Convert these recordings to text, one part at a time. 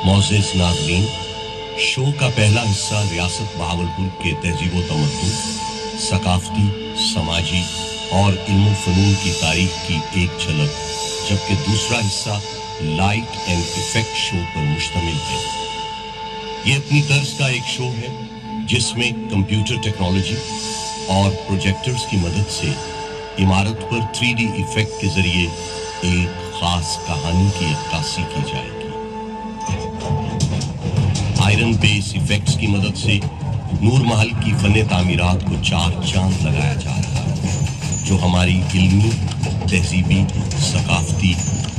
معزز ناظرین، شو کا پہلا حصہ ریاست بہاولپور کے تہذیب و تمدن، ثقافتی، سماجی اور علم و فنون کی تاریخ کی ایک جھلک، جبکہ دوسرا حصہ لائٹ اینڈ ایفیکٹ شو پر مشتمل ہے۔ یہ اپنی طرز کا ایک شو ہے جس میں کمپیوٹر ٹیکنالوجی اور پروجیکٹرز کی مدد سے عمارت پر 3D ایفیکٹ کے ذریعے ایک خاص کہانی کی عکاسی کی جائے گی۔ آئرن بیس ایفیکٹس کی مدد سے نور محل کی فن تعمیرات کو 4 چاند لگایا جا رہا ہے، جو ہماری علمی، تہذیبی، ثقافتی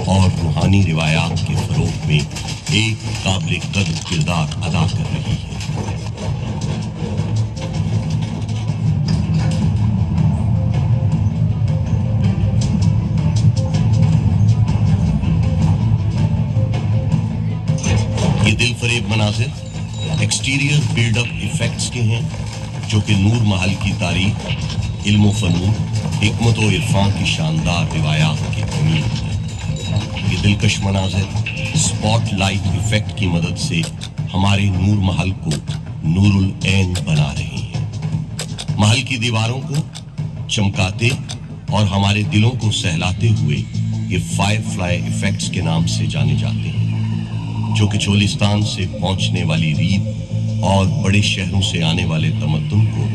اور روحانی روایات کے فروغ میں ایک قابل قدر کردار ادا کر رہی ہے۔ یہ دل فریب مناظر ایکسٹیریئر بلڈ اپ ایفیکٹس کے ہیں، جو کہ نور محل کی تاریخ، علم و فنون، حکمت و عرفان کی شاندار روایات کے امین ہیں۔ یہ دلکش مناظر اسپاٹ لائٹ ایفیکٹ کی مدد سے ہمارے نور محل کو نور العین بنا رہے ہیں۔ محل کی دیواروں کو چمکاتے اور ہمارے دلوں کو سہلاتے ہوئے یہ فائر فلائی ایفیکٹس کے نام سے جانے جاتے ہیں، جو کہ چولستان سے پہنچنے والی ریت اور بڑے شہروں سے آنے والے تمدن کو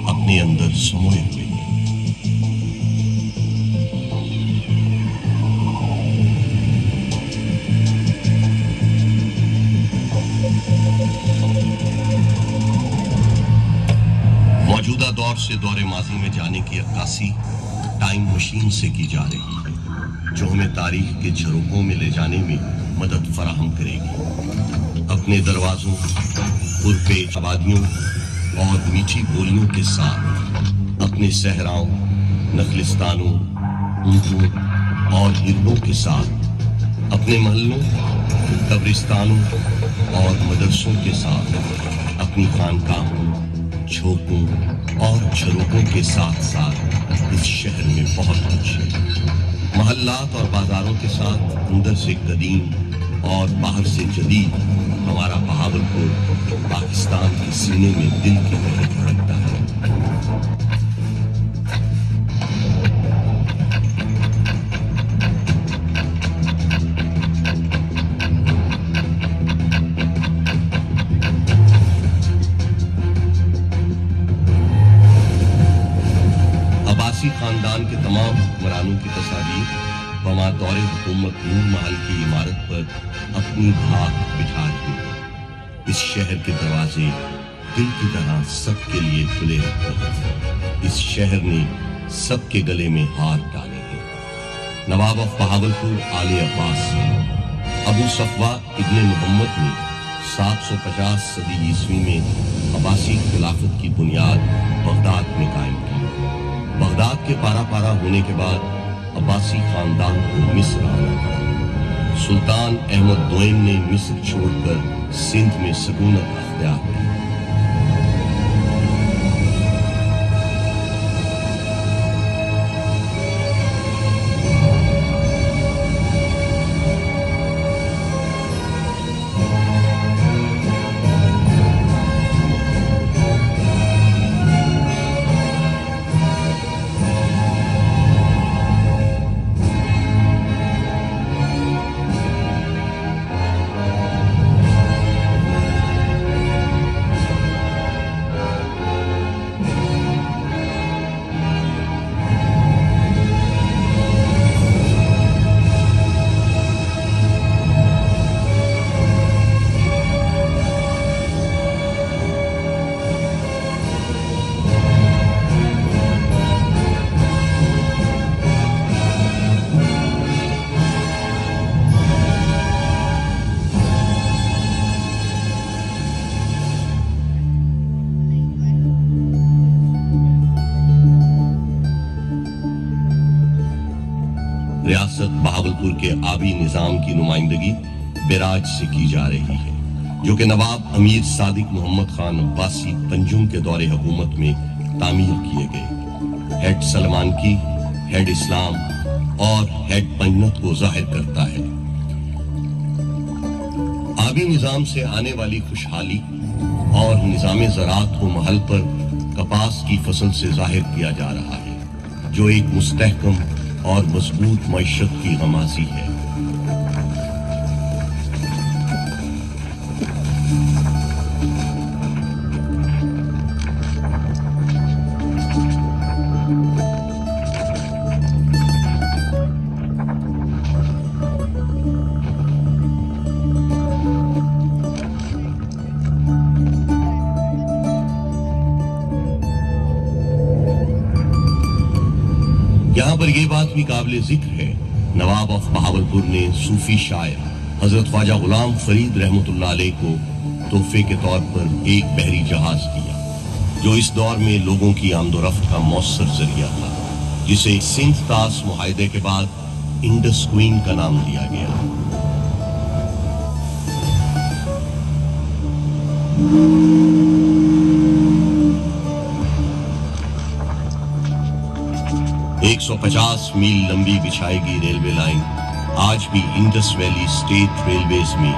اپنے اندر سموئے ہوئے ہیں۔ موجودہ دور سے دور ماضی میں جانے کی عکاسی ٹائم مشین سے کی جا رہی ہے، جو ہمیں تاریخ کے جھروکوں میں لے جانے میں مدد فراہم کرے گی۔ اپنے دروازوں، پرپیش آبادیوں اور میٹھی بولیوں کے ساتھ، اپنے صحراؤں، نخلستانوں، اونٹوں اور ہرنوں کے ساتھ، اپنے محلوں، قبرستانوں اور مدرسوں کے ساتھ، اپنی خانقاہوں، جھوپوں اور جھروکوں کے ساتھ ساتھ اس شہر میں بہت کچھ ہے۔ محلات اور بازاروں کے ساتھ اندر سے قدیم اور باہر سے جدید ہمارا بہاولپور پاکستان کے سینے میں دل کی طرح دھڑکتا ہے۔ عباسی خاندان کے تمام حکمرانوں کی تصاویر بمطور حکومت نور محل کی عمارت پر اپنی دھاک بٹھا رہی ہے۔ اس شہر کے دروازے دل کی طرح سب کے لیے کھلے رہتے ہیں۔ اس شہر نے سب کے گلے میں ہار ڈالے ہیں۔ نواب آف بہاولپور آل عباس ابو صفوہ ابن محمد نے 750 صدی عیسوی میں عباسی خلافت کی بنیاد بغداد میں قائم کی۔ بغداد کے پارا پارا ہونے کے بعد عباسی خاندان کو مصر آنا پڑا۔ سلطان احمد دوئم نے مصر چھوڑ کر سندھ میں سکونت اختیار کی۔ ریاست بہاولپور کے آبی نظام کی نمائندگی بیراج سے کی جا رہی ہے، جو کہ نواب امیر صادق محمد خان عباسی پنجم کے دور حکومت میں تعمیر کیے گئے۔ ہیڈ سلمان کی، ہیڈ اسلام اور ہیڈ پنجنت کو ظاہر کرتا ہے۔ انقلابی نظام سے آنے والی خوشحالی اور نظام زراعت کو محل پر کپاس کی فصل سے ظاہر کیا جا رہا ہے، جو ایک مستحکم اور مضبوط معیشت کی غمازی ہے۔ یہاں پر یہ بات بھی قابل ذکر ہے، نواب آف بہاولپور نے صوفی شاعر حضرت خواجہ غلام فرید رحمۃ اللہ علیہ کو تحفے کے طور پر ایک بحری جہاز دیا، جو اس دور میں لوگوں کی آمد و رفت کا مؤثر ذریعہ تھا، جسے سندھ طاس معاہدے کے بعد انڈس کوئین کا نام دیا گیا۔ ایک 150 میل لمبی بچھائی گئی ریلوے لائن آج بھی انڈس ویلی اسٹیٹ ریلویز میں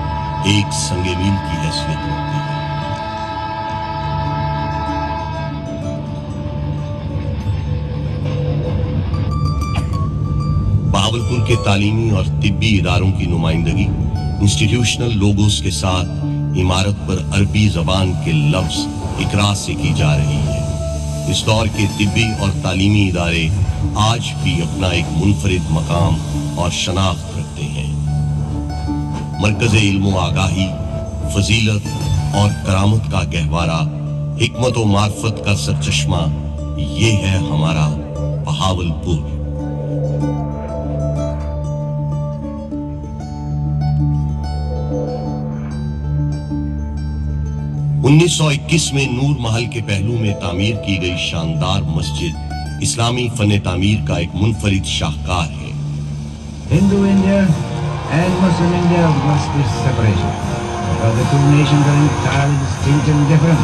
ایک سنگ میل کی حیثیت رکھتی ہے۔ بہاولپور کے تعلیمی اور طبی اداروں کی نمائندگی انسٹیٹیوشنل لوگوز کے ساتھ عمارت پر عربی زبان کے لفظ اقرا سے کی جا رہی ہے۔ اس دور کے طبی اور تعلیمی ادارے آج بھی اپنا ایک منفرد مقام اور شناخت رکھتے ہیں۔ مرکز علم و آگاہی، فضیلت اور کرامت کا گہوارہ، حکمت و معرفت کا سرچشمہ، یہ ہے ہمارا بہاولپور۔ 1921 میں نور محل کے پہلو میں تعمیر کی گئی شاندار مسجد اسلامی فن تعمیر کا ایک منفرد شاہکار ہے۔ Hindu India and Muslim India must be separated, because the two nations are entirely distinct and different.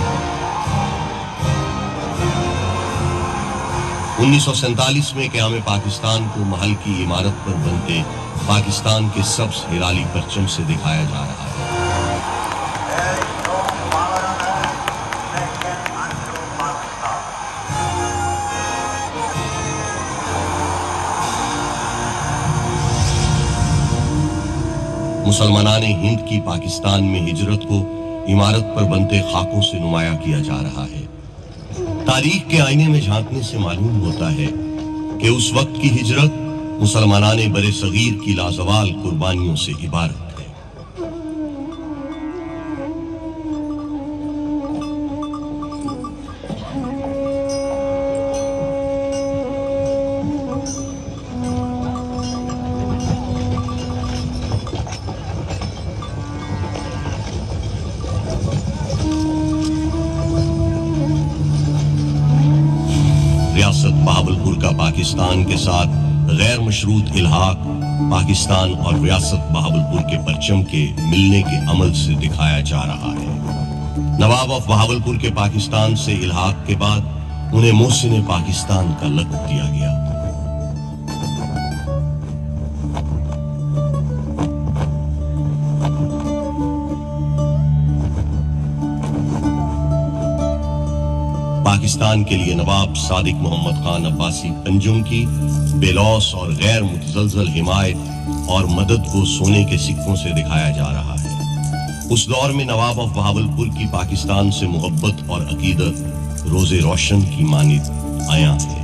1947 میں قیام پاکستان کو محل کی عمارت پر بنتے پاکستان کے سبز ہلالی پرچم سے دکھایا جا رہا ہے۔ مسلمانان ہند کی پاکستان میں ہجرت کو عمارت پر بنتے خاکوں سے نمایاں کیا جا رہا ہے۔ تاریخ کے آئینے میں جھانکنے سے معلوم ہوتا ہے کہ اس وقت کی ہجرت مسلمانان بر صغیر کی لازوال قربانیوں سے عبارت ہے۔ ریاست بہاولپور کا پاکستان کے ساتھ غیر مشروط الحاق پاکستان اور ریاست بہاولپور کے پرچم کے ملنے کے عمل سے دکھایا جا رہا ہے۔ نواب آف بہاولپور کے پاکستان سے الحاق کے بعد انہیں محسن پاکستان کا لقب دیا گیا۔ پاکستان کے لیے نواب صادق محمد خان عباسی پنجم کی بے لوث اور غیر متزلزل حمایت اور مدد کو سونے کے سکوں سے دکھایا جا رہا ہے۔ اس دور میں نواب آف بہاولپور کی پاکستان سے محبت اور عقیدت روز روشن کی مانند عیاں ہے۔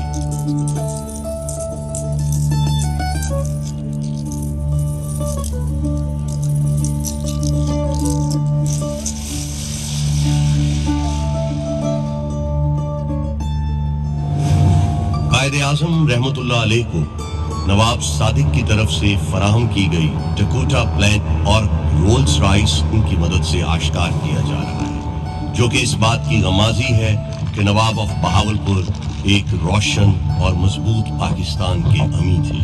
قائد اعظم رحمت اللہ علیہ کو نواب صادق کی طرف سے فراہم کی گئی ڈکوٹا پلین اور رولز رائس ان کی مدد سے آشکار کیا جا رہا ہے، جو کہ اس بات کی غمازی ہے کہ نواب آف بہاولپور ایک روشن اور مضبوط پاکستان کے امی تھے۔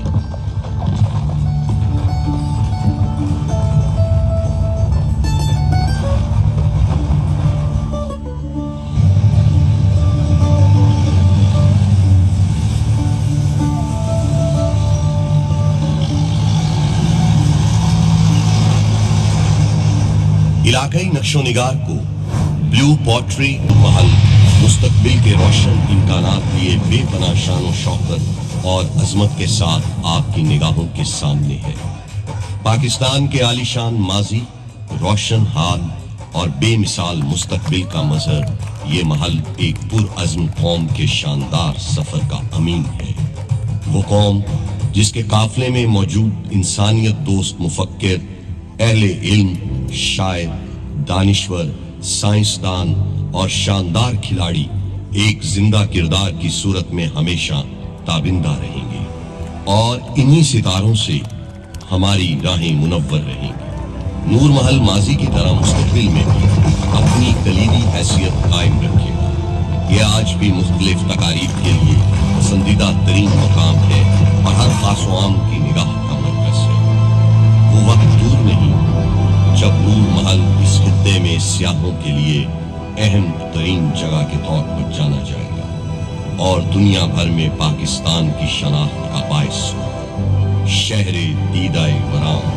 علاقائی نقش و نگار کو بلیو پوٹری محل مستقبل کے روشن امکانات لیے بے پناہ شان و شوکت اور عظمت کے ساتھ آپ کی نگاہوں کے سامنے ہے۔ پاکستان کے عالی شان ماضی، روشن حال اور بے مثال مستقبل کا مظہر، یہ محل ایک پرعزم قوم کے شاندار سفر کا امین ہے۔ وہ قوم جس کے قافلے میں موجود انسانیت دوست مفکر، اہل علم، شاعر، دانشور، سائنسدان اور شاندار کھلاڑی ایک زندہ کردار کی صورت میں ہمیشہ تابندہ رہیں گے، اور انہی ستاروں سے ہماری راہیں منور رہیں گی۔ نور محل ماضی کی طرح مستقبل میں بھی اپنی کلیدی حیثیت قائم رکھے گا۔ یہ آج بھی مختلف تقاریب کے لیے پسندیدہ ترین مقام ہے اور ہر خاص و عام کی نگاہ کا مرکز ہے۔ وہ وقت دور نہیں جب نور محل اس خطے میں سیاحوں کے لیے اہم ترین جگہ کے طور پر جانا جائے گا اور دنیا بھر میں پاکستان کی شناخت کا باعث ہوگا۔ شہر دیدہ ورام